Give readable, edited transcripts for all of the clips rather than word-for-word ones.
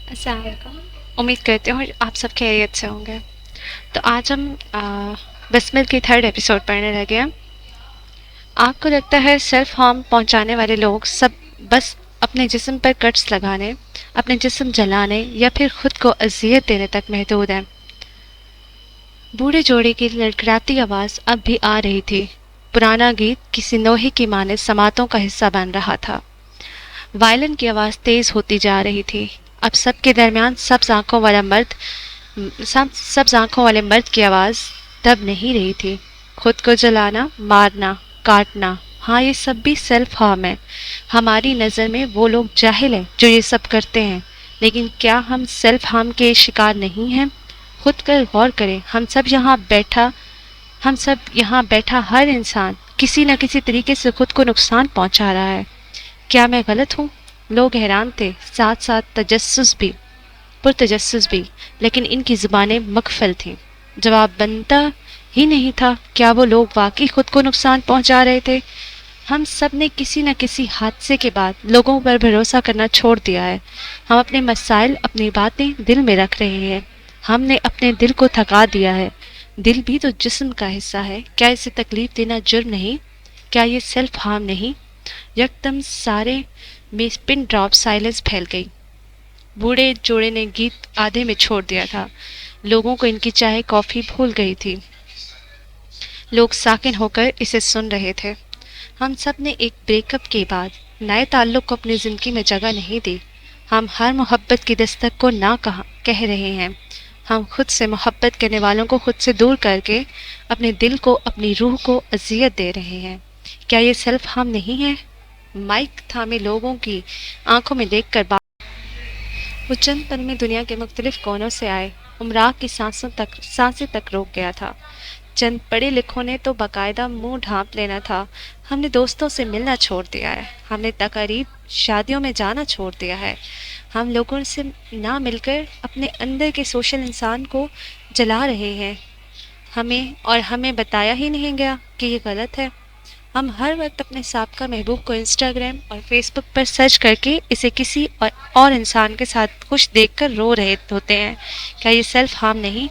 अस्सलाम वालेकुम। उम्मीद करती हूँ आप सब खैरियत से होंगे। तो आज हम बिस्मिल की थर्ड एपिसोड पढ़ने लगे हैं। आपको लगता है सेल्फ हार्म पहुंचाने वाले लोग सब बस अपने जिस्म पर कट्स लगाने, अपने जिस्म जलाने या फिर खुद को अजियत देने तक महदूद हैं? बूढ़े जोड़े की लड़खड़ाती आवाज़ अब भी आ रही थी। पुराना गीत किसी नोहे की माने समातों का हिस्सा बन रहा था। वायलिन की आवाज़ तेज़ होती जा रही थी। अब सबके दरमियान सब्ज आंखों वाले मर्द की आवाज़ दब नहीं रही थी। खुद को जलाना, मारना, काटना, हाँ ये सब भी सेल्फ हार्म है। हमारी नज़र में वो लोग जाहिल हैं जो ये सब करते हैं, लेकिन क्या हम सेल्फ हार्म के शिकार नहीं हैं? खुद पर गौर करें। हम सब यहाँ बैठा हर इंसान किसी न किसी तरीके से खुद को नुकसान पहुंचा रहा है। क्या मैं गलत हूँ? लोग हैरान थे, साथ साथ पुरतजस्सुस भी, लेकिन इनकी ज़ुबानें मकफल थीं। जवाब बनता ही नहीं था। क्या वो लोग वाकई खुद को नुकसान पहुंचा रहे थे? हम सब ने किसी न किसी हादसे के बाद लोगों पर भरोसा करना छोड़ दिया है। हम अपने मसाइल, अपनी बातें दिल में रख रहे हैं। हमने अपने दिल को थका दिया है। दिल भी तो जिस्म का हिस्सा है। क्या इसे तकलीफ देना जुर्म नहीं? क्या ये सेल्फ हार्म नहीं? यकदम सारे में पिन ड्रॉप साइलेंस फैल गई। बूढ़े जोड़े ने गीत आधे में छोड़ दिया था। लोगों को इनकी चाय कॉफी भूल गई थी। लोग साकिन होकर इसे सुन रहे थे। हम सब ने एक ब्रेकअप के बाद नए ताल्लुक को अपनी जिंदगी में जगह नहीं दी। हम हर मोहब्बत की दस्तक को ना कह रहे हैं। हम खुद से मोहब्बत करने वालों को खुद से दूर करके अपने दिल को, अपनी रूह को अजियत दे रहे हैं। क्या ये सेल्फ हार्म नहीं है? माइक थामे लोगों की आंखों में देखकर वो चंद पल में दुनिया के मुख्तलिफ कोनों से आए उमराह की सांसें तक रोक गया था। चंद पढ़े लिखों ने तो बाकायदा मुंह ढांप लेना था। हमने दोस्तों से मिलना छोड़ दिया है। हमने तकारीब शादियों में जाना छोड़ दिया है। हम लोगों से ना मिलकर अपने अंदर के सोशल इंसान को जला रहे हैं। हमें बताया ही नहीं गया कि ये गलत है। हम हर वक्त अपने साबका महबूब को इंस्टाग्राम और फेसबुक पर सर्च करके इसे किसी और इंसान के साथ खुश देखकर रो रहे होते हैं। क्या ये सेल्फ हार्म नहीं?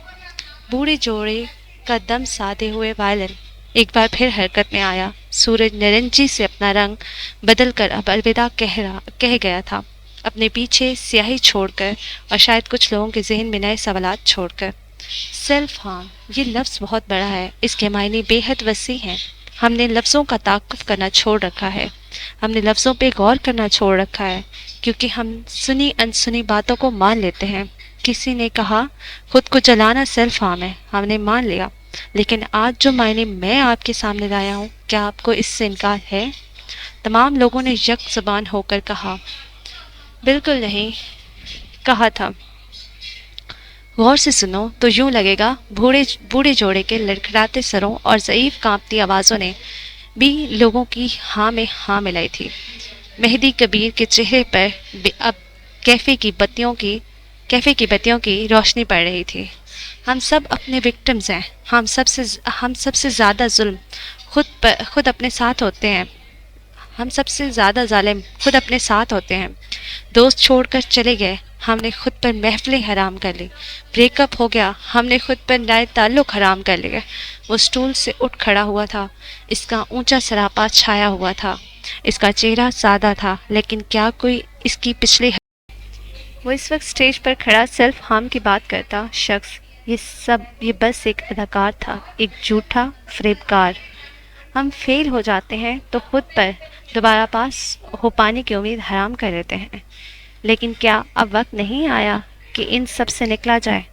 बूढ़े जोड़े का दम साधे हुए वायलिन एक बार फिर हरकत में आया। सूरज नारंगी से अपना रंग बदल कर अब अलविदा कह गया था, अपने पीछे स्याही छोड़कर और शायद कुछ लोगों के जहन में नए सवालात छोड़कर। सेल्फ हार्म, ये लफ्ज़ बहुत बड़ा है। इसके मायने बेहद वसी हैं। हमने लफ्ज़ों का ताक़ुफ़ करना छोड़ रखा है। हमने लफ्ज़ों पे गौर करना छोड़ रखा है, क्योंकि हम सुनी अनसुनी बातों को मान लेते हैं। किसी ने कहा खुद को जलाना सेल्फ हार्म है, हमने मान लिया। लेकिन आज जो मायने मैं आपके सामने लाया हूँ, क्या आपको इससे इनकार है? तमाम लोगों ने यक ज़बान होकर कहा, बिल्कुल नहीं। कहा था, गौर से सुनो तो यूं लगेगा बूढ़े बूढ़े जोड़े के लड़खड़ाते सरों और ज़ईफ़ कांपती आवाज़ों ने भी लोगों की हाँ में हाँ मिलाई थी। मेहदी कबीर के चेहरे पर अब कैफ़े की बत्तियों की रोशनी पड़ रही थी। हम सब अपने विक्टिम्स हैं। हम सबसे ज़्यादा जुल्म खुद अपने साथ होते हैं। हम सबसे ज़्यादा जालिम खुद अपने साथ होते हैं। दोस्त छोड़कर चले गए, हमने खुद पर महफिलें हराम कर ली। ब्रेकअप हो गया, हमने खुद पर नए ताल्लुक हराम कर लिए। वो स्टूल से उठ खड़ा हुआ था। इसका ऊंचा सरापा छाया हुआ था। इसका चेहरा सादा था, लेकिन क्या कोई इसकी पिछली वो इस वक्त स्टेज पर खड़ा सेल्फ हार्म की बात करता शख्स। ये बस एक अदाकार था, एक झूठा फरेबकार। हम फेल हो जाते हैं तो खुद पर दोबारा पास हो पाने की उम्मीद हराम कर देते हैं। लेकिन क्या अब वक्त नहीं आया कि इन सब से निकला जाए?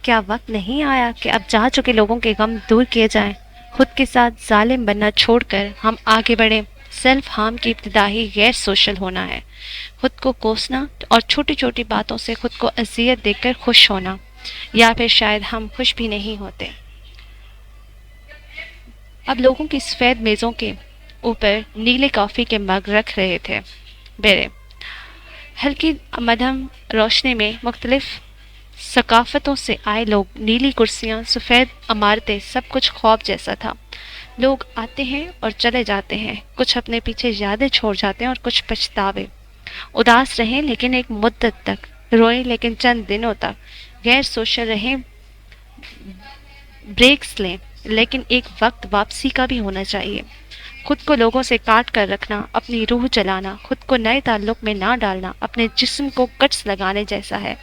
क्या वक्त नहीं आया कि अब जा चुके लोगों के गम दूर किए जाएं? खुद के साथ जालिम बनना छोड़कर हम आगे बढ़ें। सेल्फ हार्म की इब्तिदा ही गैर सोशल होना है। खुद को कोसना और छोटी छोटी बातों से खुद को अजियत देकर खुश होना, या फिर शायद हम खुश भी नहीं होते। अब लोगों की सफ़ेद मेज़ों के ऊपर नीले कॉफ़ी के मग रख रहे थे। बेरे हल्की मध्यम रोशनी में मुख्तलिफ सकाफ़तों से आए लोग, नीली कुर्सियाँ, सफ़ेद इमारतें, सब कुछ ख्वाब जैसा था। लोग आते हैं और चले जाते हैं, कुछ अपने पीछे यादें छोड़ जाते हैं और कुछ पछतावे। उदास रहें, लेकिन एक मुद्दत तक। रोएं लेकिन चंद दिनों तक, गैर सोशल रहें, ब्रेक्स लें, लेकिन एक वक्त वापसी का भी होना चाहिए। खुद को लोगों से काट कर रखना, अपनी रूह जलाना, खुद को नए ताल्लुक में ना डालना, अपने जिस्म को कट्स लगाने जैसा है।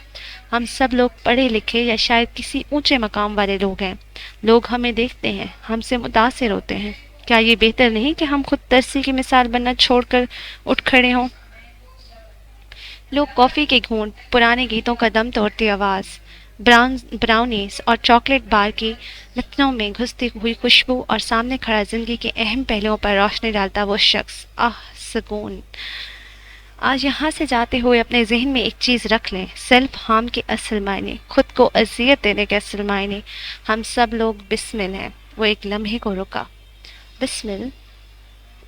हम सब लोग पढ़े लिखे या शायद किसी ऊंचे मकाम वाले लोग हैं। लोग हमें देखते हैं, हमसे मुतासिर होते हैं। क्या ये बेहतर नहीं कि हम खुद तरसी की मिसाल बनना छोड़कर उठ खड़े हों? लोग कॉफ़ी के घूंट, पुराने गीतों का दम तोड़ती आवाज़, ब्राउनीज और चॉकलेट बार की लतनों में घुसती हुई खुशबू और सामने खड़ा जिंदगी के अहम पहलुओं पर रोशनी डालता वो शख्स, आह सुकून। आज यहाँ से जाते हुए अपने जहन में एक चीज़ रख लें, सेल्फ हार्म के असल मायने, खुद को अजियत देने के असल मायने। हम सब लोग बिस्मिल हैं। वो एक लम्हे को रुका। बिस्मिल,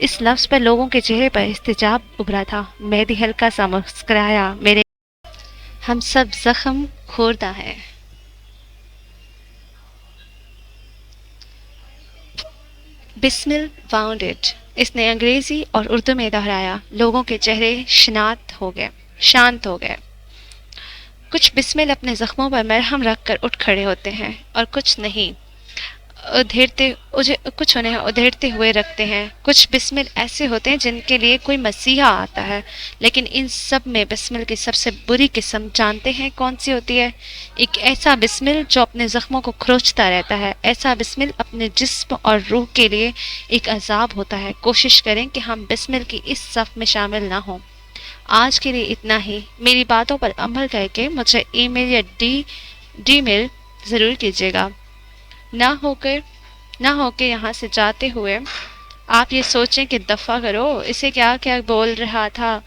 इस लफ्ज़ पर लोगों के चेहरे पर इस्तेजाब उभरा था। मेहदी हल्का सा मुस्कुराया। मेरे हम सब जख्म खोरदा है। बिस्मिल फाउंड इट, इसने अंग्रेजी और उर्दू में दोहराया। लोगों के चेहरे शांत हो गए। कुछ बिस्मिल अपने जख्मों पर मरहम रख कर उठ खड़े होते हैं और कुछ नहीं, कुछ उन्हें उधेड़ते हुए रखते हैं। कुछ बिस्मिल ऐसे होते हैं जिनके लिए कोई मसीहा आता है। लेकिन इन सब में बिस्मिल की सबसे बुरी किस्म जानते हैं कौन सी होती है? एक ऐसा बिस्मिल जो अपने जख्मों को खरोंचता रहता है। ऐसा बिस्मिल अपने जिस्म और रूह के लिए एक अजाब होता है। कोशिश करें कि हम बिस्मिल की इस सफ में शामिल ना हों। आज के लिए इतना ही। मेरी बातों पर अमल करके मुझे ईमेल या डी मेल ज़रूर कीजिएगा। ना होकर यहाँ से जाते हुए आप ये सोचें कि दफ़ा करो, इसे क्या क्या बोल रहा था।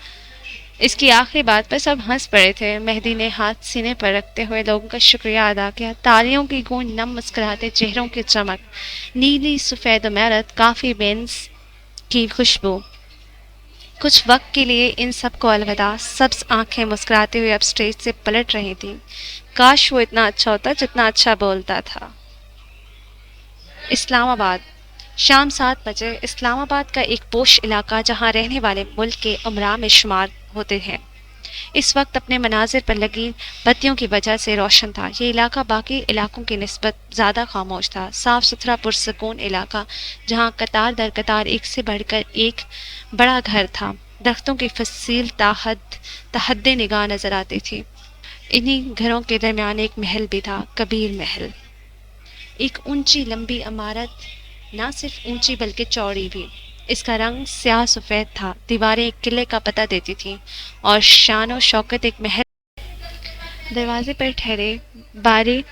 इसकी आखिरी बात पर सब हंस पड़े थे। मेहदी ने हाथ सीने पर रखते हुए लोगों का शुक्रिया अदा किया। तालियों की गूंज, नम मुस्कुराते चेहरों की चमक, नीली सफ़ेद इमारत, काफ़ी बेंस की खुशबू। कुछ वक्त के लिए इन सब को अलविदा। सब्ज आंखें मुस्कुराते हुए अब स्टेज से पलट रही थी। काश वो इतना अच्छा होता जितना अच्छा बोलता था। इस्लामाबाद, शाम 7 बजे। इस्लामाबाद का एक पोश इलाका जहां रहने वाले मुल्क के उमरा में शुमार होते हैं, इस वक्त अपने मनाजिर पर लगी बत्तियों की वजह से रोशन था। ये इलाका बाकी इलाकों की निस्बत ज़्यादा खामोश था। साफ सुथरा पुरसकून इलाका जहाँ कतार दर कतार एक से बढ़कर एक बड़ा घर था। दरख्तों की फसील तहद्दे निगाह नजर आती थी। इन्हीं घरों के दरमियान एक महल भी था, कबीर महल। एक ऊंची लंबी इमारत, ना सिर्फ ऊंची बल्कि चौड़ी भी। इसका रंग स्याह सफ़ेद था। दीवारें एक किले का पता देती थीं और शान और शौकत एक महल। दरवाजे पर ठहरे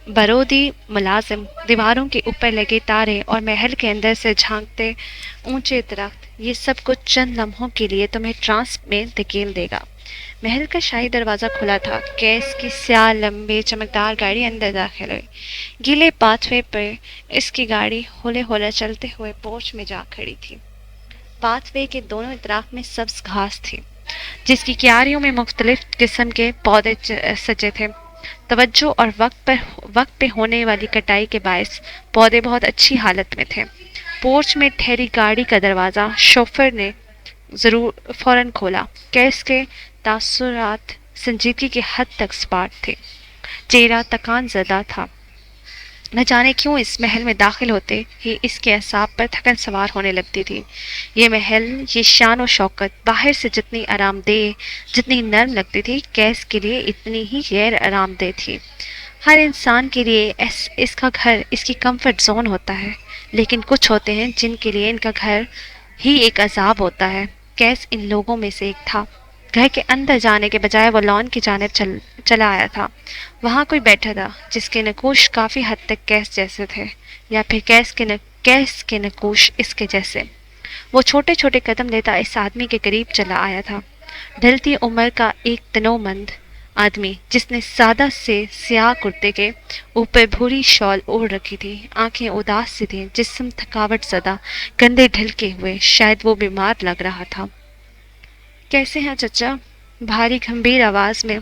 बारोदी मुलाजिम, दीवारों के ऊपर लगे तारे और महल के अंदर से झांकते ऊंचे दरख्त, ये सब कुछ चंद लम्हों के लिए तुम्हें ट्रांस में धकेल देगा। महल का शाही दरवाज़ा खुला था। कैस की स्याह लंबी चमकदार गाड़ी अंदर दाखिल हुई। गीले पाथवे पर इसकी गाड़ी होले होले चलते हुए पोर्च में जा खड़ी थी। पाथवे के दोनों तरफ में सब्ज घास थी, जिसकी क्यारियों में मुख्तलिफ किस्म के पौधे सजे थे। तवज्जो और वक्त पे होने वाली कटाई के बायस पौधे बहुत अच्छी हालत में थे। पोर्च में ठहरी गाड़ी का दरवाज़ा शोफर ने फौरन खोला। कैस के तासुरात संजीदगी की हद तक सपाट थे। चेहरा तकान ज़दा था। न जाने क्यों इस महल में दाखिल होते ही इसके असाब पर थकन सवार होने लगती थी। ये महल, ये शान और शौकत बाहर से जितनी आरामदेह, जितनी नर्म लगती थी, कैस के लिए इतनी ही गैर आरामदेह थी। हर इंसान के लिए इसका घर इसकी कंफर्ट जोन होता है, लेकिन कुछ होते हैं जिनके लिए इनका घर ही एक अजाब होता है। कैस इन लोगों में से एक था। घर के अंदर जाने के बजाय वो लॉन की जानिब चला आया था। वहाँ कोई बैठा था जिसके नकूश काफ़ी हद तक कैस जैसे थे, या फिर कैस के नकूश इसके जैसे। वो छोटे छोटे कदम लेता इस आदमी के करीब चला आया था। ढलती उम्र का एक तनोमंद आदमी, जिसने सादा से स्याह कुर्ते के ऊपर भूरी शॉल ओढ़ रखी थी। आंखें उदास सी थीं, जिस्म थकावट ज़दा, कंधे ढलके हुए, शायद वो बीमार लग रहा था। कैसे हैं चचा? भारी गंभीर आवाज़ में,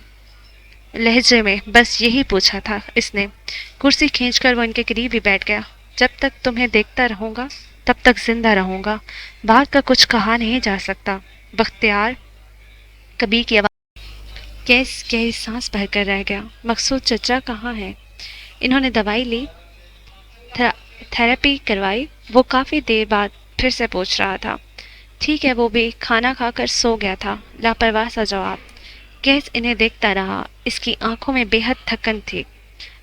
लहजे में बस यही पूछा था इसने। कुर्सी खींचकर वो इनके करीब ही बैठ गया। जब तक तुम्हें देखता रहूँगा तब तक जिंदा रहूँगा। बात का कुछ कहा नहीं जा सकता। बख्तियार कबीर की आवाज़ कैस गहरी सांस भरकर रह गया। मकसूद चचा कहाँ है? इन्होंने दवाई ली, थेरेपी करवाई? वो काफ़ी देर बाद फिर से पूछ रहा था। ठीक है, वो भी खाना खाकर सो गया था। लापरवाह सा जवाब। कैस इन्हें देखता रहा। इसकी आंखों में बेहद थकन थी।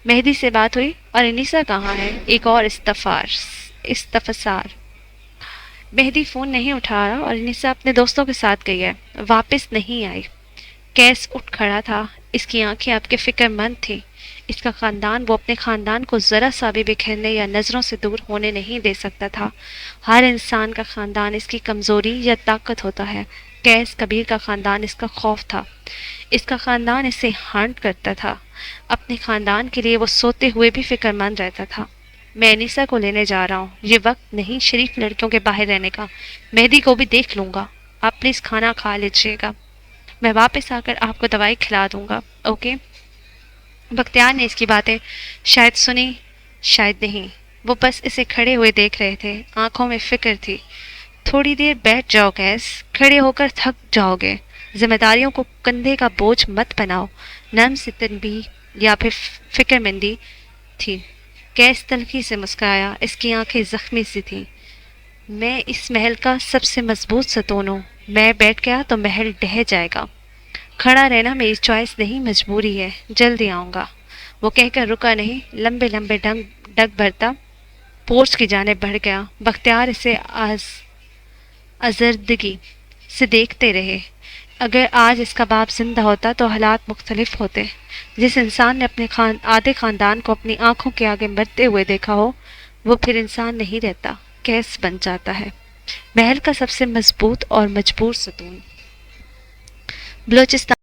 मेहदी से बात हुई? और अनीसा कहाँ है? एक और इस्तफसार। मेहदी फ़ोन नहीं उठा रहा और अनीसा अपने दोस्तों के साथ गई है, वापस नहीं आई। कैस उठ खड़ा था। इसकी आंखें आपके फिक्रमंद थी। इसका खानदान, वो अपने खानदान को ज़रा सा भी बिखरने या नज़रों से दूर होने नहीं दे सकता था। हर इंसान का खानदान इसकी कमज़ोरी या ताकत होता है। कैस कबीर का खानदान इसका खौफ था। इसका खानदान इसे हांट करता था। अपने खानदान के लिए वो सोते हुए भी फिक्रमंद रहता था। मैं अनीसा को लेने जा रहा हूँ। ये वक्त नहीं शरीफ लड़कियों के बाहर रहने का। मेहदी को भी देख लूँगा। आप प्लीज़ खाना खा लीजिएगा। मैं वापस आकर आपको दवाई खिला दूँगा, ओके? बख्तियार ने इसकी बातें शायद सुनी, शायद नहीं। वो बस इसे खड़े हुए देख रहे थे। आंखों में फिक्र थी। थोड़ी देर बैठ जाओ कैस, खड़े होकर थक जाओगे। जिम्मेदारियों को कंधे का बोझ मत बनाओ। नर्म सी तनबीह या फिर फिक्रमंदी थी। कैस तल्खी से मुस्कुराया। इसकी आंखें जख्मी सी थीं। मैं इस महल का सबसे मजबूत सतून हूँ। मैं बैठ गया तो महल ढह जाएगा। खड़ा रहना मेरी चॉइस नहीं, मजबूरी है। जल्दी आऊँगा। वो कहकर रुका नहीं। लंबे लंबे डग भरता पोर्च की जानिब बढ़ गया। बख्तियार इसे अजर्दगी से देखते रहे। अगर आज इसका बाप जिंदा होता तो हालात मुख्तलिफ होते। जिस इंसान ने अपने आधे खानदान को अपनी आंखों के आगे मरते हुए देखा हो, वो फिर इंसान नहीं रहता, कैस बन जाता है। महल का सबसे मजबूत और मजबूर सतून। बलोचिस्तान।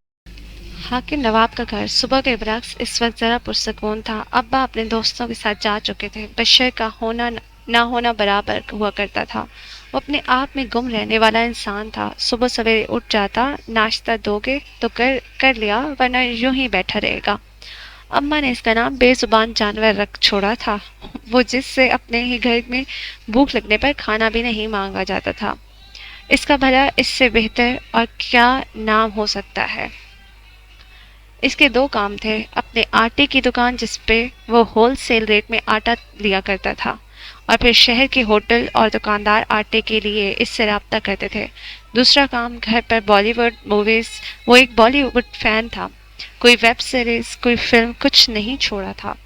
हाकिम नवाब का घर सुबह के बरक्स इस वक्त ज़रा पुरसकून था। अब्बा अपने दोस्तों के साथ जा चुके थे। बशर का होना ना होना बराबर हुआ करता था। वो अपने आप में गुम रहने वाला इंसान था। सुबह सवेरे उठ जाता, नाश्ता दोगे तो कर लिया, वरना यूं ही बैठा रहेगा। अम्मा ने इसका नाम बेजुबान जानवर रख छोड़ा था, वो जिससे अपने ही घर में भूख लगने पर खाना भी नहीं मांगा जाता था। इसका भला इससे बेहतर और क्या नाम हो सकता है। इसके दो काम थे। अपने आटे की दुकान, जिस पे वो होल सेल रेट में आटा लिया करता था, और फिर शहर के होटल और दुकानदार आटे के लिए इससे रब्ता करते थे। दूसरा काम घर पर बॉलीवुड मूवीज़। वो एक बॉलीवुड फ़ैन था। कोई वेब सीरीज़, कोई फिल्म, कुछ नहीं छोड़ा था।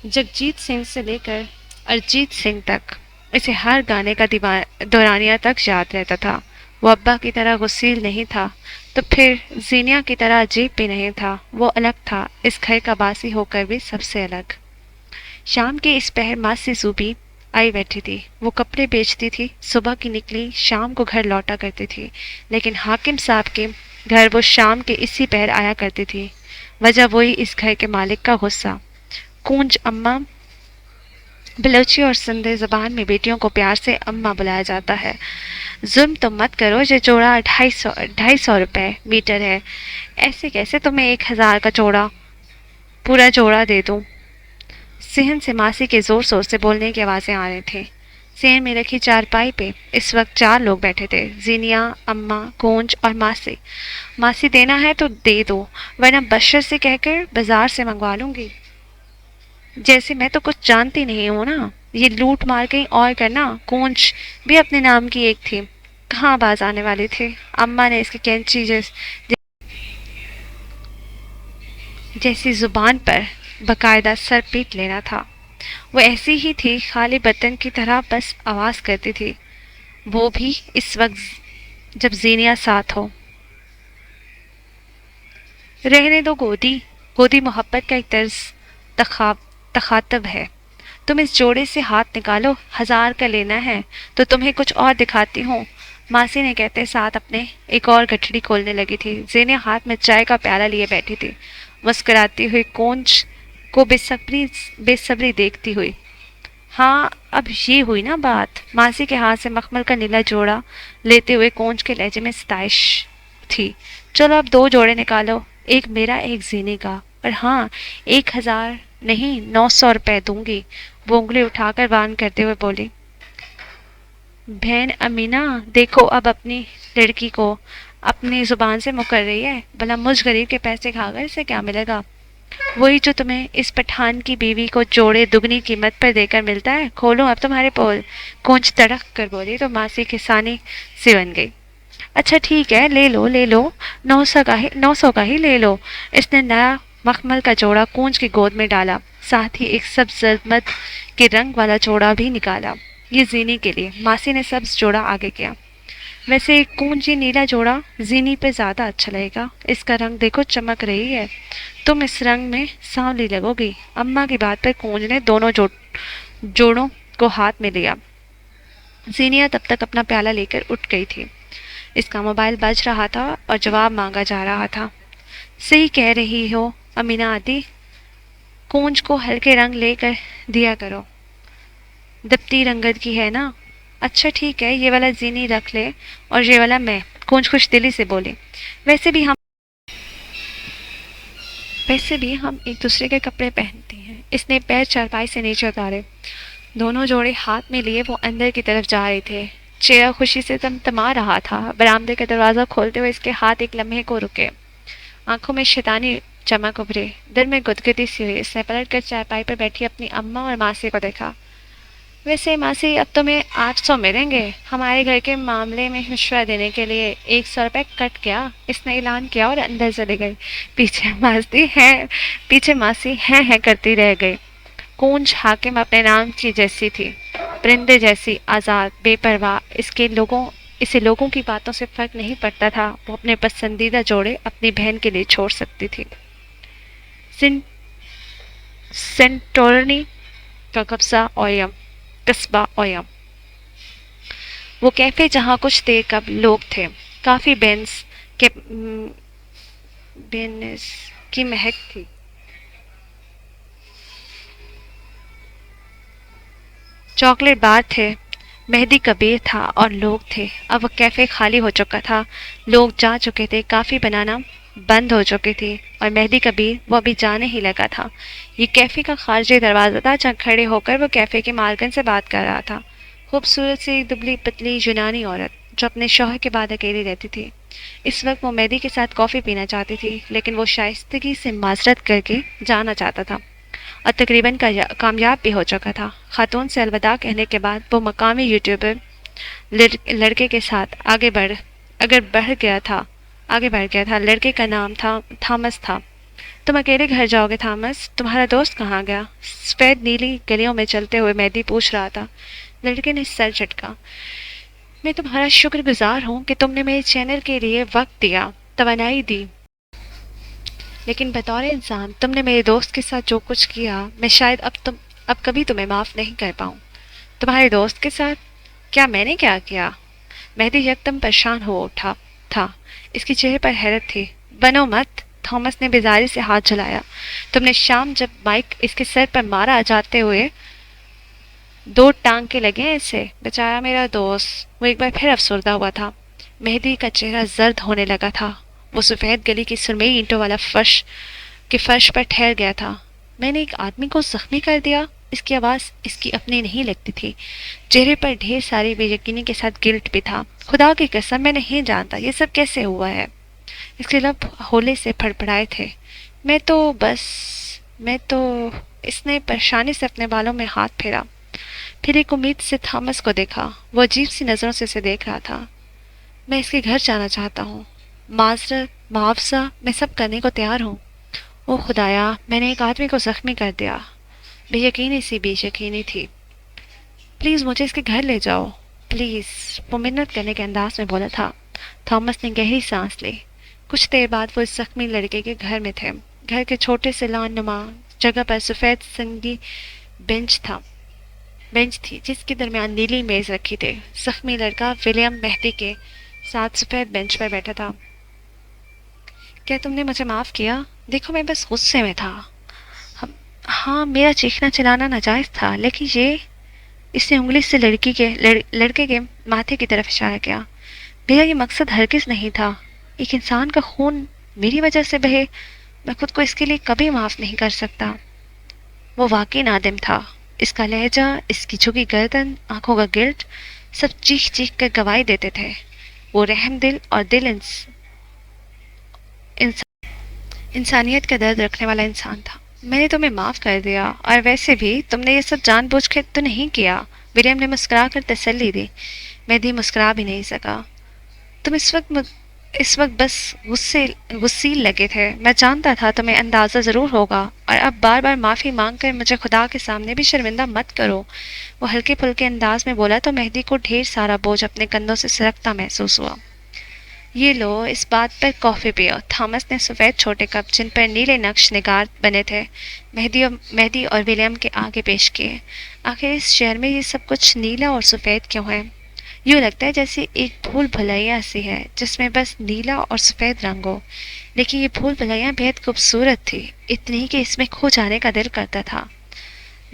जगजीत सिंह से लेकर अरिजीत सिंह तक इसे हर गाने का दौरानिया तक याद रहता था। वो अब्बा की तरह गुस्सील नहीं था, तो फिर जीनिया की तरह अजीब भी नहीं था। वो अलग था, इस घर का बासी होकर भी सबसे अलग। शाम के इस पहर मासी सूबी आई बैठी थी। वो कपड़े बेचती थी। सुबह की निकली, शाम को घर लौटा करती थी। लेकिन हाकिम साहब के घर वो शाम के इसी पहर आया करती थी। वजह वही, इस घर के मालिक का गुस्सा। कूंज अम्मा। बलोची और सिंधी ज़बान में बेटियों को प्यार से अम्मा बुलाया जाता है। जुल्म तो मत करो, ये जोड़ा 250 रुपये मीटर है। ऐसे कैसे तुम्हें 1000 का पूरा जोड़ा दे दूँ? सेहन से मासी के ज़ोर शोर से बोलने की आवाज़ें आ रही थी। सेहन में रखी चारपाई पे इस वक्त 4 लोग बैठे थे। जीनिया, अम्मा, कूंज और मासी। मासी देना है तो दे दो, वरना बशर से कहकर बाजार से मंगवा लूँगी। जैसे मैं तो कुछ जानती नहीं हूँ ना। ये लूट मार कहीं और करना। कूंज भी अपने नाम की एक थी। कहाँ बाज आने वाली थी। अम्मा ने इसकी कैंची जैसी जुबान पर बकायदा सर पीट लेना था। वो ऐसी ही थी, खाली बर्तन की तरह बस आवाज़ करती थी। वो भी इस वक्त जब जीनिया साथ हो। रहने दो गोदी। गोदी मोहब्बत का एक तर्ज तखातब है। तुम इस जोड़े से हाथ निकालो। 1000 का लेना है तो तुम्हें कुछ और दिखाती हूँ। मासी ने कहते साथ अपने एक और गठड़ी खोलने लगी थी। जीनिया हाथ में चाय का प्याला लिए बैठी थी, मुस्कुराती हुई कूंज को बेसब्री देखती हुई। हाँ, अब ये हुई ना बात। मासी के हाथ से मखमल का नीला जोड़ा लेते हुए कूंज के लहजे में सताइश थी। चलो अब 2 जोड़े निकालो, एक मेरा एक जीने का। और हाँ, 1000 नहीं, 900 रुपये दूंगी। वो उंगली उठाकर वान करते हुए बोली। बहन अमीना, देखो अब अपनी लड़की को। اپنی زبان سے مکر رہی ہے، بھلا مجھ غریب کے پیسے کھا کر اسے کیا ملے گا؟ وہی جو تمہیں اس پٹھان کی بیوی کو جوڑے دگنی قیمت پر دے کر ملتا ہے، کھولو اب تمہارے پول۔ کونچ تڑک کر بولی تو ماسی کسانی سی بن گئی۔ اچھا ٹھیک ہے، لے لو لے لو، 900 کا ہی لے لو۔ اس نے نیا مخمل کا جوڑا کونچ کی گود میں ڈالا، ساتھ ہی ایک سبز زرمت کے رنگ والا جوڑا بھی نکالا۔ یہ زینی کے لیے۔ ماسی نے سبز جوڑا آگے کیا۔ ویسے کونچ یہ نیلا جوڑا زینی پہ زیادہ اچھا لگے گا، اس کا رنگ دیکھو چمک رہی ہے، تم اس رنگ میں سانولی لگو گی۔ اماں کی بات پر کونچ نے دونوں جوڑوں کو ہاتھ میں لیا۔ زینیا تب تک اپنا پیالہ لے کر اٹھ گئی تھی۔ اس کا موبائل بج رہا تھا اور جواب مانگا جا رہا تھا۔ صحیح کہہ رہی ہو امینہ آتی، کونچ کو ہلکے رنگ لے کر دیا کرو، دبتی رنگت کی ہے نا۔ اچھا ٹھیک ہے، یہ والا زینی رکھ لے اور یہ والا میں، کونچ خوش دلی سے بولی۔ ویسے بھی ہم ایک دوسرے کے کپڑے پہنتے ہیں۔ اس نے پیر چارپائی سے نیچے اتارے، دونوں جوڑے ہاتھ میں لیے وہ اندر کی طرف جا رہے تھے۔ چہرہ خوشی سے تمتما رہا تھا۔ برآمدے کا دروازہ کھولتے ہوئے اس کے ہاتھ ایک لمحے کو رکے، آنکھوں میں شیطانی چمک ابھری، دل میں گدگدی سی ہوئی۔ اس نے پلٹ کر چارپائی پر بیٹھی اپنی اماں اور ماسی کو دیکھا۔ ویسے ماسی اب تمہیں 800 ملیں گے ہمارے گھر کے معاملے میں مشورہ دینے کے لیے، 100 روپے کٹ گیا، اس نے اعلان کیا اور اندر چلی گئی۔ پیچھے ماسی ہیں کرتی رہ گئی۔ کونچ حاکم اپنے نام کی جیسی تھی، پرندے جیسی آزاد بے پرواہ۔ اسے لوگوں کی باتوں سے فرق نہیں پڑتا تھا، وہ اپنے پسندیدہ جوڑے اپنی بہن کے لیے چھوڑ سکتی تھی۔ سینٹورنی کا قصبہ اویم، وہ کیفے جہاں کچھ دیر قبل لوگ تھے، کافی بینز کی مہک تھی۔ چاکلیٹ بار تھے، مہدی کبیر تھا اور لوگ تھے۔ اب وہ کیفے خالی ہو چکا تھا، لوگ جا چکے تھے، کافی بنانا بند ہو چکی تھی اور مہدی کبیر وہ ابھی جانے ہی لگا تھا۔ یہ کیفے کا خارجی دروازہ تھا جہاں کھڑے ہو کر وہ کیفے کے مالکن سے بات کر رہا تھا، خوبصورت سی دبلی پتلی یونانی عورت جو اپنے شوہر کے بعد اکیلی رہتی تھی۔ اس وقت وہ مہدی کے ساتھ کافی پینا چاہتی تھی، لیکن وہ شائستگی سے معذرت کر کے جانا چاہتا تھا اور تقریباً کامیاب بھی ہو چکا تھا۔ خاتون سے الوداع کہنے کے بعد وہ مقامی یوٹیوبر لڑکے کے ساتھ آگے بڑھ گیا تھا۔ لڑکے کا نام تھامس تھا۔ تم اکیلے گھر جاؤ گے تھامس؟ تمہارا دوست کہاں گیا؟ سفید نیلی گلیوں میں چلتے ہوئے مہدی پوچھ رہا تھا۔ لڑکے نے سر جھٹکا۔ میں تمہارا شکر گزار ہوں کہ تم نے میرے چینل کے لیے وقت دیا، توانائی دی، لیکن بطور انسان تم نے میرے دوست کے ساتھ جو کچھ کیا، میں شاید اب کبھی تمہیں معاف نہیں کر پاؤں۔ تمہارے دوست کے ساتھ؟ کیا میں نے کیا کیا؟ مہدی یکدم پریشان ہو اٹھا تھا، اس کے چہرے پر حیرت تھی۔ بنو مت، تھامس نے بیزاری سے ہاتھ جھلایا۔ تم نے شام جب مائک اس کے سر پر مارا جاتے ہوئے 2 ٹانگ کے لگے ہیں اسے، بیچارہ میرا دوست۔ وہ ایک بار پھر افسردہ ہوا تھا۔ مہدی کا چہرہ زرد ہونے لگا تھا، وہ سفید گلی کی سرمئی اینٹوں والا فرش پر ٹھہر گیا تھا۔ میں نے ایک آدمی کو زخمی کر دیا؟ اس کی آواز اس کی اپنی نہیں لگتی تھی، چہرے پر ڈھیر ساری بے یقینی کے ساتھ گلٹ بھی تھا۔ خدا کی قسم میں نہیں جانتا یہ سب کیسے ہوا ہے۔ اس کے لب ہولے سے پھڑپڑائے تھے۔ میں تو اس نے پریشانی سے اپنے بالوں میں ہاتھ پھیرا، پھر ایک امید سے تھامس کو دیکھا۔ وہ عجیب سی نظروں سے اسے دیکھ رہا تھا۔ میں اس کے گھر جانا چاہتا ہوں، معذرت، معاوضہ، میں سب کرنے کو تیار ہوں۔ او خدایا، میں نے ایک آدمی کو زخمی کر دیا۔ بے یقینی تھی۔ پلیز مجھے اس کے گھر لے جاؤ، پلیز، وہ منت کرنے کے انداز میں بولا تھا۔ تھامس نے گہری سانس لی۔ کچھ دیر بعد وہ اس زخمی لڑکے کے گھر میں تھے۔ گھر کے چھوٹے سے لان نما جگہ پر سفید سنگی بینچ تھی جس کے درمیان نیلی میز رکھی تھی۔ زخمی لڑکا ولیم مہدی کے ساتھ سفید بینچ پر بیٹھا تھا۔ کیا تم نے مجھے معاف کیا؟ دیکھو میں بس غصے میں تھا۔ ہاں، میرا چیخنا چلانا ناجائز تھا، لیکن اس نے انگلی سے لڑکے کے ماتھے کی طرف اشارہ کیا۔ میرا یہ مقصد ہرگز نہیں تھا۔ ایک انسان کا خون میری وجہ سے بہے، میں خود کو اس کے لیے کبھی معاف نہیں کر سکتا۔ وہ واقعی نادم تھا۔ اس کا لہجہ، اس کی جھکی گردن، آنکھوں کا گلٹ، سب چیخ چیخ کر گواہی دیتے تھے۔ وہ رحم دل اور इंसानियत का दर्द रखने वाला इंसान था। मैंने तुम्हें माफ़ कर दिया, और वैसे भी तुमने ये सब जानबूझ के तो नहीं किया। विलियम ने मुस्कुरा कर तसल्ली दी। मेहदी मुस्कुरा भी नहीं सका। तुम इस वक्त बस गुस्सील लगे थे। मैं जानता था तुम्हें अंदाज़ा ज़रूर होगा, और अब बार बार माफ़ी मांग कर मुझे खुदा के सामने भी शर्मिंदा मत करो। वो हल्के फुल्के अंदाज में बोला तो मेहदी को ढेर सारा बोझ अपने कंधों से सरकता महसूस हुआ। ये लो, इस बात पर कॉफ़ी पियो। थॉमस ने सफ़ेद छोटे कप जिन पर नीले नक्श निगार बने थे मेहदी और विलियम के आगे पेश किए। आखिर इस शहर में ये सब कुछ नीला और सफ़ेद क्यों है? यूँ लगता है जैसे एक भूल भुलैया सी है जिसमें बस नीला और सफ़ेद रंग हो। लेकिन ये भूल भुलैया बेहद खूबसूरत थी, इतनी कि इसमें खो जाने का दिल करता था।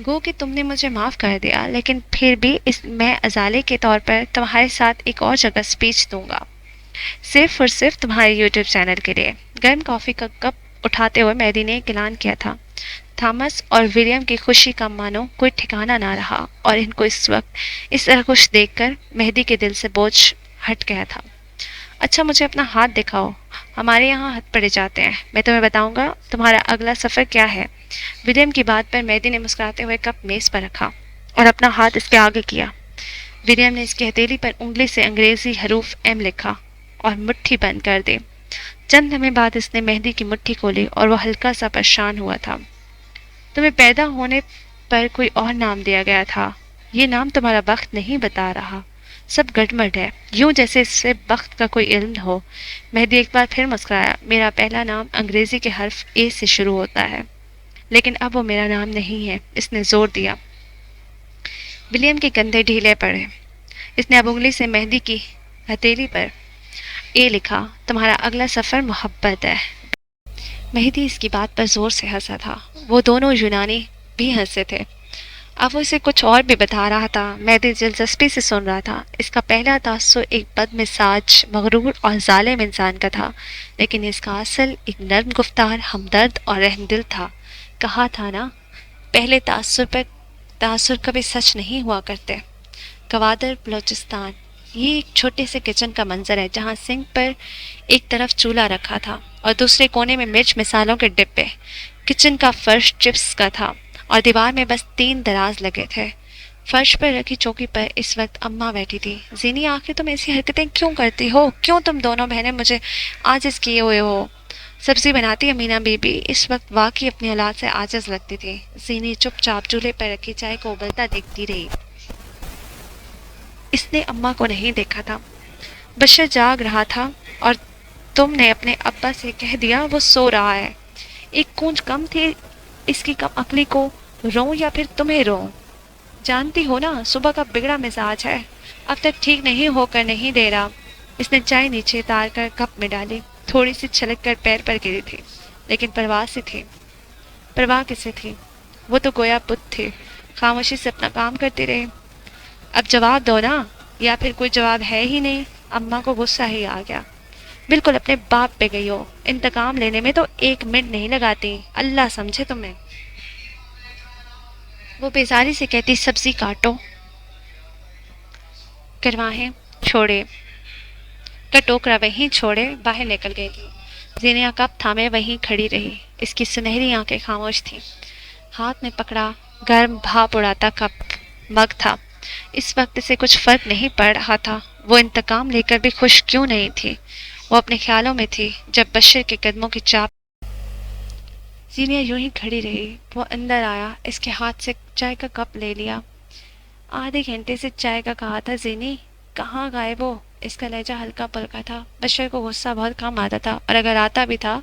गो कि तुमने मुझे माफ़ कर दिया, लेकिन फिर भी मैं अजाले के तौर पर तुम्हारे साथ एक और जगह स्पीच दूंगा, सिर्फ और सिर्फ तुम्हारे यूट्यूब चैनल के लिए। गर्म कॉफ़ी का कप उठाते हुए मेहदी ने ऐलान किया था। थॉमस और विलियम की खुशी का मानो कोई ठिकाना ना रहा, और इनको इस वक्त इस तरह खुश देखकर मेहदी के दिल से बोझ हट गया था। अच्छा, मुझे अपना हाथ दिखाओ। हमारे यहाँ हाथ पड़े जाते हैं। मैं तुम्हें बताऊंगा तुम्हारा अगला सफ़र क्या है। विलियम की बात पर मेहदी ने मुस्कुराते हुए कप मेज़ पर रखा और अपना हाथ इसके आगे किया। विलियम ने इसकी हथेली पर उंगली से अंग्रेजी हरूफ एम लिखा और मुट्ठी बंद कर दी। चंद लम्हे बाद इसने मेहदी की मुट्ठी खोली और वह हल्का सा परेशान हुआ था। तुम्हें पैदा होने पर कोई और नाम दिया गया था। ये नाम तुम्हारा बख्त नहीं बता रहा। सब गड़बड़ है, यूं जैसे इससे बख्त का कोई इल्म हो। मेहदी एक बार फिर मुस्कुराया। मेरा पहला नाम अंग्रेजी के हर्फ ए से शुरू होता है, लेकिन अब वो मेरा नाम नहीं है, इसने जोर दिया। विलियम के कंधे ढीले पड़े। इसने अब उंगली से मेहदी की हथेली पर ए लिखा। तुम्हारा अगला सफ़र मोहब्बत है। मेहदी इसकी बात पर जोर से हंसा था। वो दोनों यूनानी भी हंसे थे। अब वो इसे कुछ और भी बता रहा था। मेहदी दिलचस्पी से सुन रहा था। इसका पहला तासुर एक बदमिजाज, मगरूर और जालिम इंसान का था, लेकिन इसका असल एक नर्म गुफ्तार, हमदर्द और रहमदिल था। कहा था ना, पहले तासुर कभी सच नहीं हुआ करते। गवादर बलोचिस्तान। ये एक छोटे से किचन का मंजर है जहाँ सिंक पर एक तरफ चूल्हा रखा था और दूसरे कोने में मिर्च मिसालों के डिब्बे। किचन का फर्श चिप्स का था और दीवार में बस 3 दराज लगे थे। फर्श पर रखी चौकी पर इस वक्त अम्मा बैठी थी। जीनी, आखिर तुम ऐसी हरकतें क्यों करती हो? क्यों तुम दोनों बहनें मुझे आजिज़ किए हुए हो? सब्जी बनाती अमीना बीबी इस वक्त वाकई अपनी औलाद से आजिज़ लगती थी। जीनी चुपचाप चूल्हे पर रखी चाय को उबलता देखती रही। इसने अम्मा को नहीं देखा था। बशर जाग रहा था और तुमने अपने अब्बा से कह दिया वो सो रहा है। एक कूंज कम थी इसकी कम अकली को। रोऊं या फिर तुम्हें रोऊं? जानती हो ना, सुबह का बिगड़ा मिजाज है, अब तक ठीक नहीं होकर नहीं दे रहा। इसने चाय नीचे उतार कर कप में डाली। थोड़ी सी छलक कर पैर पर गिरी थी, लेकिन परवाह से थी। परवाह किसे थी? वो तो गोया बुत थे, खामोशी से अपना काम करते रहे। अब जवाब दो ना, या फिर कोई जवाब है ही नहीं। अम्मा को गुस्सा ही आ गया। बिल्कुल अपने बाप पे गई हो। इंतकाम लेने में तो 1 मिनट नहीं लगाती, अल्लाह समझे तुम्हें। वो बेजारी से कहती, सब्जी काटो। करवाहें छोड़े का टोकरा वहीं छोड़े बाहर निकल गई थी। जीनिया कप थामे वहीं खड़ी रही। इसकी सुनहरी आंखें खामोश थीं। हाथ में पकड़ा गर्म भाप उड़ाता कप मग था। इस वक्त इसे कुछ फर्क नहीं पड़ रहा था। वो इंतकाम लेकर भी खुश क्यों नहीं थी? वो अपने ख्यालों में थी जब बशर के कदमों की चाप। जीनिया यूं ही खड़ी रही। वो अंदर आया, इसके हाथ से चाय का कप ले लिया। आधे घंटे से चाय का कहा था जीनी, कहाँ गायब हो? इसका लहजा हल्का पलका था। बशर को गुस्सा बहुत कम आता था, और अगर आता भी था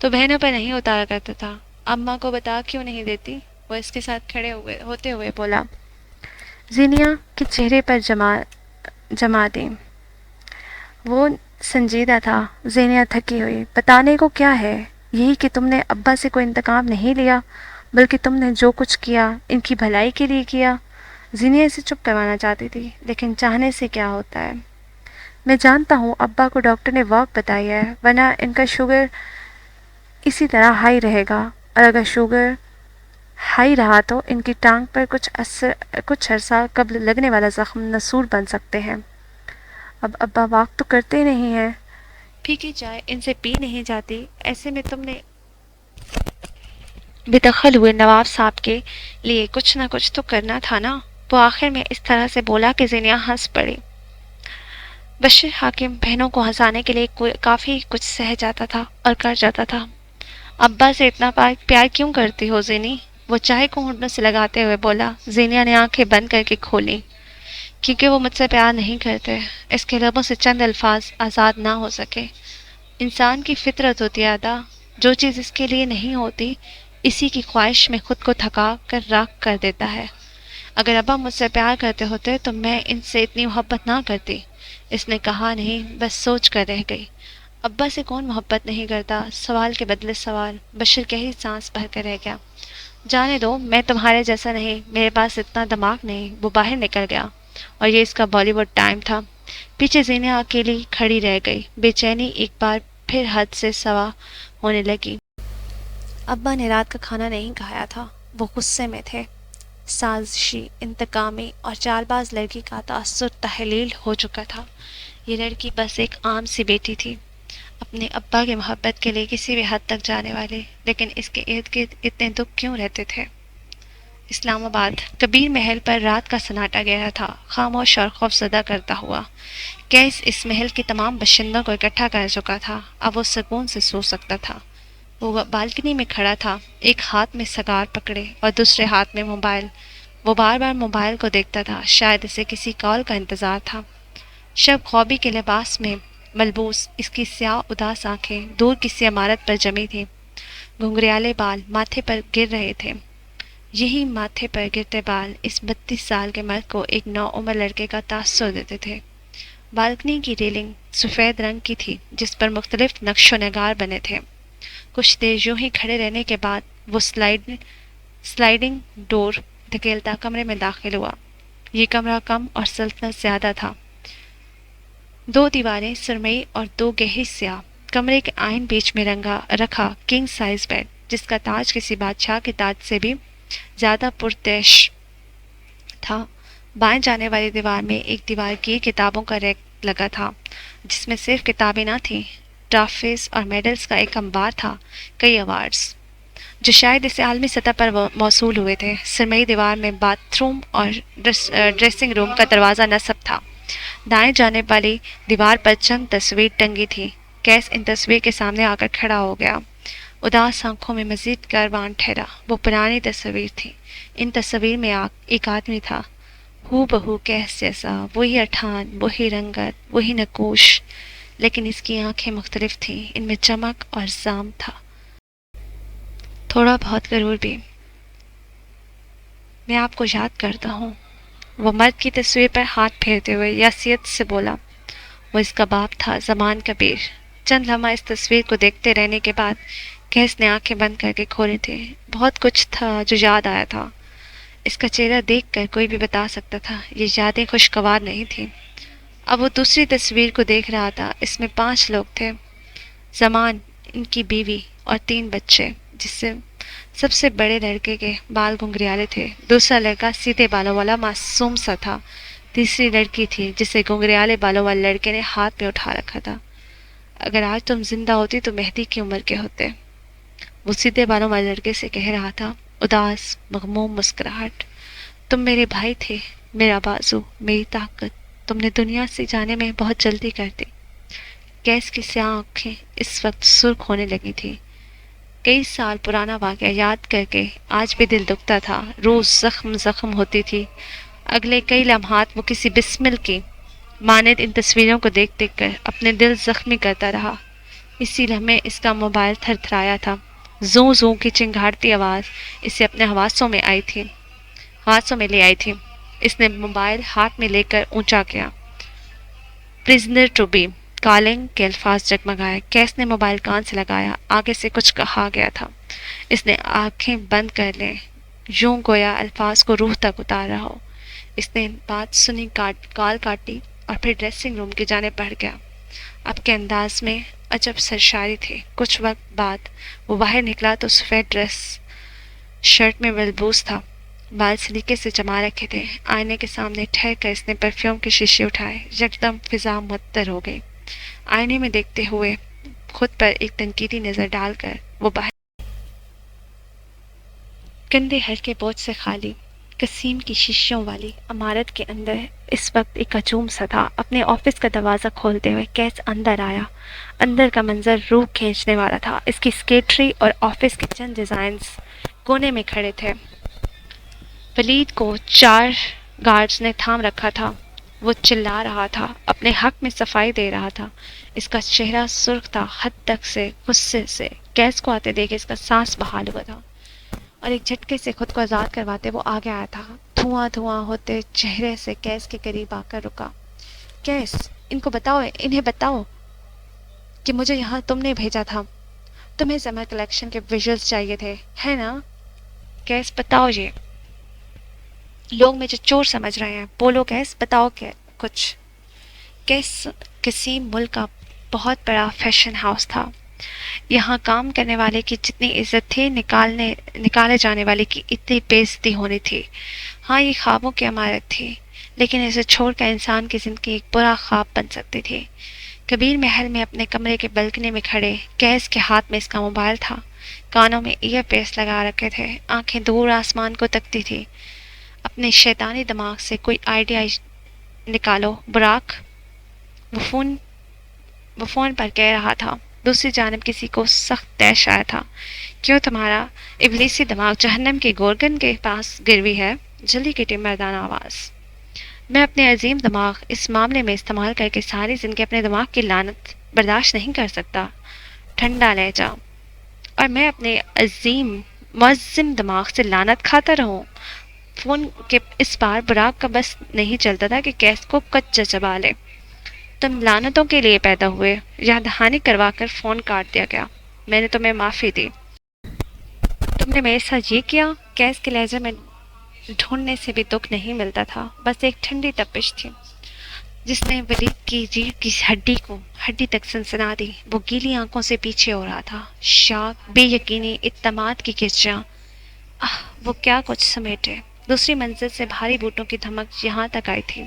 तो बहनों पर नहीं उतारा करता था। अम्मा को बता क्यों नहीं देती? वो इसके साथ खड़े होते हुए बोला। जीनिया के चेहरे पर जमा दी। वो संजीदा था। जीनिया थकी हुई। बताने को क्या है? यही कि तुमने अब्बा से कोई इंतकाम नहीं लिया, बल्कि तुमने जो कुछ किया इनकी भलाई के लिए किया। जीनिया इसे चुप करवाना चाहती थी, लेकिन चाहने से क्या होता है। मैं जानता हूँ अब्बा को डॉक्टर ने वॉक बताई है, वरना इनका शुगर इसी तरह हाई रहेगा, और अगर शुगर हाई रहा तो इनकी टांग पर कुछ अरसा कब्ल लगने वाला जख्म नसूर बन सकते हैं। अब अब्बा वॉक तो करते नहीं हैं। फीकी चाय इनसे पी नहीं जाती। ऐसे में तुमने بےدخل ہوئے نواب صاحب کے لیے کچھ نہ کچھ تو کرنا تھا نا۔ وہ آخر میں اس طرح سے بولا کہ زینیا ہنس پڑی۔ بشیر حاکم بہنوں کو ہنسانے کے لیے کافی کچھ سہ جاتا تھا اور کر جاتا تھا۔ ابا سے اتنا پیار کیوں کرتی ہو زینی؟ وہ چائے کو ہونٹوں سے لگاتے ہوئے بولا۔ زینیا نے آنکھیں بند کر کے کھولی۔ کیونکہ وہ مجھ سے پیار نہیں کرتے، اس کے لبوں سے چند الفاظ آزاد نہ ہو سکے۔ انسان کی فطرت ہوتی ہے ادا، جو چیز اس کے لیے نہیں ہوتی اسی کی خواہش میں خود کو تھکا کر راکھ کر دیتا ہے۔ اگر ابا مجھ سے پیار کرتے ہوتے تو میں ان سے اتنی محبت نہ کرتی۔ اس نے کہا نہیں، بس سوچ کر رہ گئی۔ ابا سے کون محبت نہیں کرتا؟ سوال کے بدلے سوال۔ بشیر گہری سانس بھر کر رہ گیا۔ جانے دو، میں تمہارے جیسا نہیں، میرے پاس اتنا دماغ نہیں۔ وہ باہر نکل گیا اور یہ اس کا بالی ووڈ ٹائم تھا۔ پیچھے زینیا اکیلی کھڑی رہ گئی۔ بے چینی ایک بار پھر حد سے سوا ہونے لگی۔ ابا نے رات کا کھانا نہیں کھایا تھا۔ وہ غصے میں تھے۔ سازشی، انتقامی اور چال باز لڑکی کا تاثر تحلیل ہو چکا تھا۔ یہ لڑکی بس ایک عام سی بیٹی تھی، اپنے ابا کی محبت کے لیے کسی بھی حد تک جانے والی، لیکن اس کے ارد گرد اتنے دکھ کیوں رہتے تھے؟ اسلام آباد۔ کبیر محل پر رات کا سناٹا گہرا تھا، خاموش اور خوفزدہ کرتا ہوا۔ کیس اس محل کے تمام باشندوں کو اکٹھا کر چکا تھا، اب وہ سکون سے سو سکتا تھا۔ وہ بالکنی میں کھڑا تھا، ایک ہاتھ میں سگار پکڑے اور دوسرے ہاتھ میں موبائل۔ وہ بار بار موبائل کو دیکھتا تھا، شاید اسے کسی کال کا انتظار تھا۔ شب خوابی کے لباس میں ملبوس اس کی سیاہ اداس آنکھیں دور کسی عمارت پر جمی تھیں۔ گھنگریالے بال ماتھے پر گر رہے تھے۔ یہی ماتھے پر گرتے بال اس 32 سال کے مرد کو ایک نوعمر لڑکے کا تاثر دیتے تھے۔ بالکنی کی ریلنگ سفید رنگ کی تھی جس پر مختلف نقش و نگار بنے تھے۔ کچھ دیر یوں ہی کھڑے رہنے کے بعد وہ سلائڈنگ ڈور دھکیلتا کمرے میں داخل ہوا۔ یہ کمرہ کم اور سلطنت زیادہ تھا۔ 2 دیواریں سرمئی اور 2 گہری سیاہ۔ کمرے کے آئین بیچ میں رکھا کنگ سائز بیڈ جس کا تاج کسی بادشاہ کے تاج سے بھی زیادہ پرتش تھا۔ بائیں جانے والی دیوار میں ایک دیوار کی کتابوں کا ریک لگا تھا جس میں صرف کتابیں نہ تھیں، ٹرافیز اور میڈلز کا ایک انبار تھا، کئی ایوارڈز جو شاید اسے عالمی سطح پر موصول ہوئے تھے۔ سرمئی دیوار میں باتھ روم اور ڈریسنگ روم کا دروازہ نصب تھا۔ دائیں جانب والی دیوار پر چند تصویر ٹنگی تھی۔ کیس ان تصویر کے سامنے آ کر کھڑا ہو گیا، اداس آنکھوں میں مزید کاروان ٹھہرا۔ وہ پرانی تصویر تھی۔ ان تصویر میں ایک آدمی تھا، ہو بہو کیس جیسا، وہی اٹھان، وہی رنگت، وہی نقوش، لیکن اس کی آنکھیں مختلف تھیں، ان میں چمک اور زام تھا، تھوڑا بہت غرور بھی۔ میں آپ کو یاد کرتا ہوں، وہ مرد کی تصویر پر ہاتھ پھیرتے ہوئے یاسیت سے بولا۔ وہ اس کا باپ تھا، زمان کبیر۔ چند لمحہ اس تصویر کو دیکھتے رہنے کے بعد کیس نے آنکھیں بند کر کے کھولی تھی۔ بہت کچھ تھا جو یاد آیا تھا۔ اس کا چہرہ دیکھ کر کوئی بھی بتا سکتا تھا یہ یادیں خوشگوار نہیں تھیں۔ اب وہ دوسری تصویر کو دیکھ رہا تھا۔ اس میں 5 لوگ تھے، زمان، ان کی بیوی اور 3 بچے، جس سے سب سے بڑے لڑکے کے بال گھنگریالے تھے، دوسرا لڑکا سیدھے بالوں والا معصوم سا تھا، تیسری لڑکی تھی جسے گھنگریالے بالوں والے لڑکے نے ہاتھ میں اٹھا رکھا تھا۔ اگر آج تم زندہ ہوتی تو مہدی کی عمر کے ہوتے، وہ سیدھے بالوں والے لڑکے سے کہہ رہا تھا، اداس مغموم مسکراہٹ۔ تم میرے بھائی تھے، میرا بازو، میری طاقت، تم نے دنیا سے جانے میں بہت جلدی کر دی۔ کیس کی سیاہ آنکھیں اس وقت سرخ ہونے لگی تھی۔ کئی سال پرانا واقعہ یاد کر کے آج بھی دل دکھتا تھا، روز زخم ہوتی تھی۔ اگلے کئی لمحات وہ کسی بسمل کی مانند ان تصویروں کو دیکھ دیکھ کر اپنے دل زخمی کرتا رہا۔ اسی لمحے اس کا موبائل تھر تھرایا تھا۔ زوں زوں کی چنگھاڑتی آواز اسے اپنے حواسوں میں لے آئی تھی۔ اس نے موبائل ہاتھ میں لے کر اونچا کیا۔ پرزنر ٹو بی کالنگ کے الفاظ جگمگائے۔ کیس نے موبائل کان سے لگایا، آگے سے کچھ کہا گیا تھا۔ اس نے آنکھیں بند کر لیں، یوں گویا الفاظ کو روح تک اتار رہا ہو۔ اس نے بات سنی، کال کاٹی اور پھر ڈریسنگ روم کی جانب بڑھ گیا۔ اب کے انداز میں عجب سرشاری تھی۔ کچھ وقت بعد وہ باہر نکلا تو سفید ڈریس شرٹ میں ملبوس تھا، بال سلیقے سے جما رکھے تھے۔ آئینے کے سامنے ٹھہر کر اس نے پرفیوم کے شیشے اٹھائے۔ یکدم فضا معطر ہو گئی۔ آئینے میں دیکھتے ہوئے خود پر ایک تنقیدی نظر ڈال کر وہ باہر کندھے ہلکے بوجھ سے خالی، قسیم کی شیشوں والی عمارت کے اندر اس وقت ایک ہجوم سا تھا۔ اپنے آفس کا دروازہ کھولتے ہوئے کیس اندر آیا۔ اندر کا منظر روح کھینچنے والا تھا۔ اس کی سیکریٹری اور آفس کے چند ڈیزائنز کونے میں کھڑے تھے۔ ولید کو 4 گارڈز نے تھام رکھا تھا۔ وہ چلا رہا تھا، اپنے حق میں صفائی دے رہا تھا۔ اس کا چہرہ سرخ تھا حد تک سے غصے سے۔ کیس کو آتے دیکھ اس کا سانس بحال ہوا تھا اور ایک جھٹکے سے خود کو آزاد کرواتے وہ آگے آیا تھا۔ دھواں دھواں ہوتے چہرے سے کیس کے قریب آ کر رکا۔ کیس، ان کو بتاؤ، انہیں بتاؤ کہ مجھے یہاں تم نے بھیجا تھا۔ تمہیں سمر کلیکشن کے ویژولز چاہیے تھے، ہے نا؟ کیس، بتاؤ، یہ لوگ مجھے چور سمجھ رہے ہیں۔ بولو کیس، بتاؤ کچھ۔ کیس کسی ملک کا بہت بڑا فیشن ہاؤس تھا۔ یہاں کام کرنے والے کی جتنی عزت تھی، نکالے جانے والے کی اتنی بے عزتی ہونی تھی۔ ہاں، یہ خوابوں کی عمارت تھی، لیکن اسے چھوڑ کر انسان کی زندگی ایک برا خواب بن سکتی تھی۔ کبیر محل میں اپنے کمرے کے بلکنے میں کھڑے کیس کے ہاتھ میں اس کا موبائل تھا۔ کانوں میں ایئر پیس لگا رکھے تھے، آنکھیں دور آسمان کو تکتی تھی۔ اپنے شیطانی دماغ سے کوئی آئیڈیا نکالو براک، وہ فون پر کہہ رہا تھا۔ دوسری جانب کسی کو سخت طیش آیا تھا۔ کیوں تمہارا ابلیسی دماغ جہنم کے گورگن کے پاس گروی ہے؟ جلدی کٹی مردانہ آواز۔ میں اپنے عظیم دماغ اس معاملے میں استعمال کر کے ساری زندگی اپنے دماغ کی لعنت برداشت نہیں کر سکتا۔ ٹھنڈا لہجہ۔ اور میں اپنے عظیم معظم دماغ سے لعنت کھاتا رہوں؟ فون کے اس پار براک کا بس نہیں چلتا تھا کہ کیس کو کچا چبا لے۔ تم لعنتوں کے لیے پیدا ہوئے۔ یاد دہانی کروا کر فون کاٹ دیا گیا۔ میں نے تمہیں معافی دی۔ تم نے میرے ساتھ یہ کیا؟ کیس کے لہجے میں ڈھونڈنے سے بھی دکھ نہیں ملتا تھا، بس ایک ٹھنڈی تپش تھی جس نے ولید کی ریڑھ کی ہڈی تک سنسنا دی۔ وہ گیلی آنکھوں سے پیچھے ہو رہا تھا۔ شاک، بے یقینی، اعتماد کی کچیاں۔ وہ کیا کچھ سمیٹے۔ دوسری منزل سے بھاری بوٹوں کی دھمک یہاں تک آئی تھی۔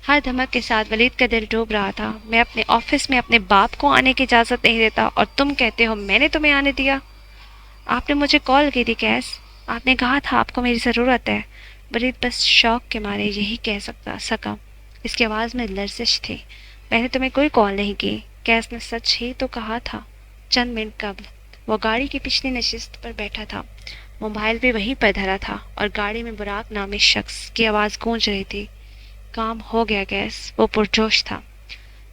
ہر دھمک کے ساتھ ولید کا دل ڈوب رہا تھا۔ میں اپنے آفس میں اپنے باپ کو آنے کی اجازت نہیں دیتا اور تم کہتے ہو میں نے تمہیں آنے دیا؟ آپ نے مجھے کال کی تھی کیس، آپ نے کہا تھا آپ کو میری ضرورت ہے۔ ولید بس شوق کے مارے یہی کہہ سکا۔ اس کی آواز میں لرزش تھی۔ میں نے تمہیں کوئی کال نہیں کی۔ کیس نے سچ ہی تو کہا تھا۔ چند منٹ قبل وہ گاڑی کی پچھلی نشست پر بیٹھا تھا، موبائل بھی وہیں پر دھرا تھا اور گاڑی میں براک نامی شخص کی آواز گونج رہی تھی۔ کام ہو گیا کیس، وہ پرجوش تھا۔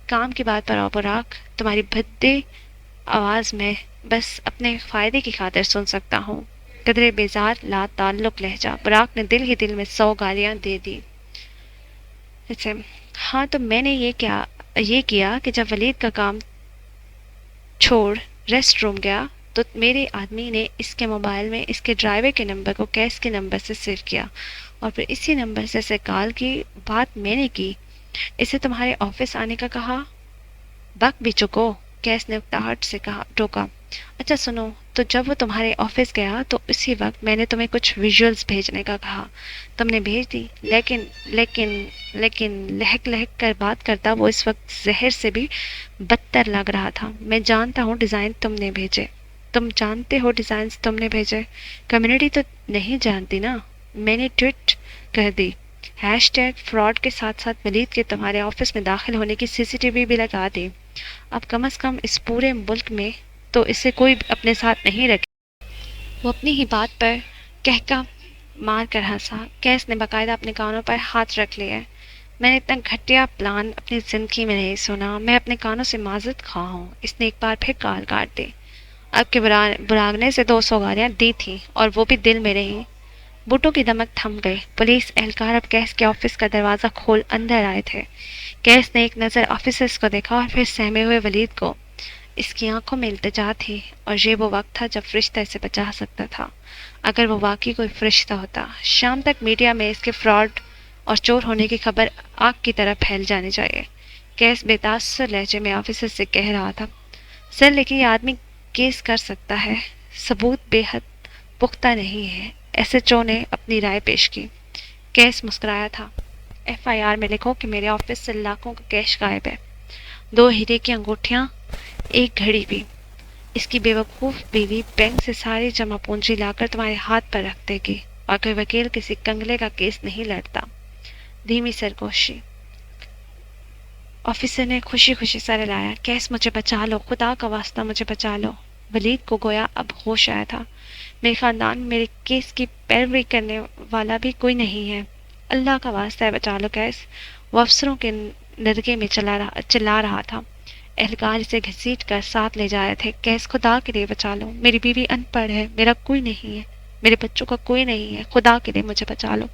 کام کی بات پر آؤ براک، تمہاری بھدی آواز میں بس اپنے فائدے کی خاطر سن سکتا ہوں۔ قدرے بیزار لا تعلق لہجہ۔ براک نے دل ہی دل میں 100 گالیاں دے دی۔ ہاں تو میں نے یہ کیا کہ جب ولید کا کام چھوڑ ریسٹ روم گیا تو میرے آدمی نے اس کے موبائل میں اس کے ڈرائیور کے نمبر کو کیس کے نمبر سے سیو کیا اور پھر اسی نمبر سے کال کی بات میں نے کی۔ اسے تمہارے آفس آنے کا کہا۔ بک بھی چکو، کیس نے اکتاہٹ سے ٹوکا۔ اچھا سنو، تو جب وہ تمہارے آفس گیا تو اسی وقت میں نے تمہیں کچھ ویژولز بھیجنے کا کہا، تم نے بھیج دی، لیکن لہک کر بات کرتا وہ اس وقت زہر سے بھی بدتر لگ رہا تھا۔ میں جانتا ہوں ڈیزائن تم نے بھیجے۔ تم جانتے ہو ڈیزائنز تم نے بھیجے؟ کمیونٹی تو نہیں جانتی نا۔ میں نے ٹویٹ کر دی۔ #فراڈ کے ساتھ ساتھ ولید کے تمہارے آفس میں داخل ہونے کی CCTV بھی لگا دی۔ اب کم از کم اس پورے ملک میں تو اسے کوئی اپنے ساتھ نہیں رکھے۔ وہ اپنی ہی بات پر کہکا مار کر ہنسا۔ کیس نے باقاعدہ اپنے کانوں پر ہاتھ رکھ لیے۔ میں نے اتنا گھٹیا پلان اپنی زندگی میں نہیں سنا۔ میں اپنے کانوں سے معذرت خواہ ہوں۔ اس نے ایک بار پھر کال کاٹ دی۔ اب کے براگنے سے 200 گالیاں دی تھیں اور وہ بھی دل میں رہیں۔ بوٹوں کی دمک تھم گئی۔ پولیس اہلکار اب کیس کے آفس کا دروازہ کھول اندر آئے تھے۔ کیس نے ایک نظر آفیسرز کو دیکھا اور پھر سہمے ہوئے ولید کو۔ اس کی آنکھوں میں التجا تھی اور یہ وہ وقت تھا جب فرشتہ اسے بچا سکتا تھا، اگر وہ واقعی کوئی فرشتہ ہوتا۔ شام تک میڈیا میں اس کے فراڈ اور چور ہونے کی خبر آگ کی طرح پھیل جانی چاہیے۔ کیس بے تاثر لہجے میں آفیسر سے کہہ رہا تھا، سر لیکن یہ آدمی کیس کر سکتا ہے، ثبوت بے حد پختہ نہیں ہے۔ SHO نے اپنی رائے پیش کی۔ کیس مسکرایا تھا۔ FIR میں لکھو کہ میرے آفس سے لاکھوں کا کیش غائب ہے، 2 ہیرے کی انگوٹھیاں، ایک گھڑی بھی۔ اس کی بیوقوف بیوی بینک سے ساری جمع پونجی لا کر تمہارے ہاتھ پر رکھ دے گی اور کوئی وکیل کسی کنگلے کا کیس نہیں لڑتا۔ دھیمی سرگوشی۔ آفیسر نے خوشی خوشی سر ہلایا۔ کیس مجھے بچا لو، خدا کا واسطہ مجھے بچا لو۔ ولید کو گویا اب ہوش آیا تھا۔ میرے خاندان میں میرے کیس کی پیروی کرنے والا بھی کوئی نہیں ہے، اللہ کا واسطہ ہے بچا لو کیس۔ وہ افسروں کے ندگے میں چلا رہا تھا۔ اہلکار اسے گھسیٹ کر ساتھ لے جا رہے تھے۔ کیس خدا کے لیے بچا لو، میری بیوی ان پڑھ ہے، میرا کوئی نہیں ہے، میرے بچوں کا کوئی نہیں ہے، خدا کے لیے مجھے بچا لو۔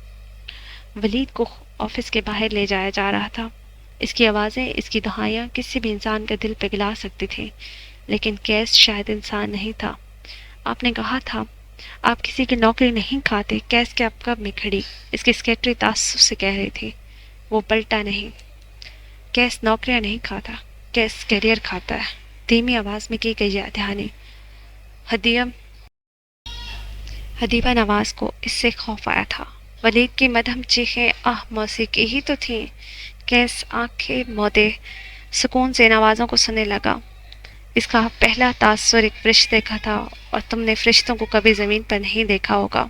ولید کو آفس کے باہر لے جایا جا رہا تھا۔ اس کی آوازیں، اس کی دہائیاں کسی بھی انسان کا دل پگھلا سکتی تھی، لیکن کیس شاید انسان نہیں تھا۔ آپ نے کہا تھا آپ کسی کی نوکری نہیں کھاتے۔ کیس کے اب کب میں کھڑی اس کی سیکرٹری تعصب سے کہہ رہی تھی۔ وہ پلٹا نہیں۔ کیس نوکریاں نہیں کھاتا، کیس کیریئر کھاتا ہے۔ دھیمی آواز میں کی گئی دھیانی۔ حدیبہ نواز کو اس سے خوف آیا تھا۔ ولید کی مدہم چیخیں آہ موسیقی ہی تو تھیں۔ کیس آنکھیں مودے سکون سے ان آوازوں کو سننے لگا۔ اس کا پہلا تاثر ایک فرشتے کا تھا، اور تم نے فرشتوں کو کبھی زمین پر نہیں دیکھا ہوگا۔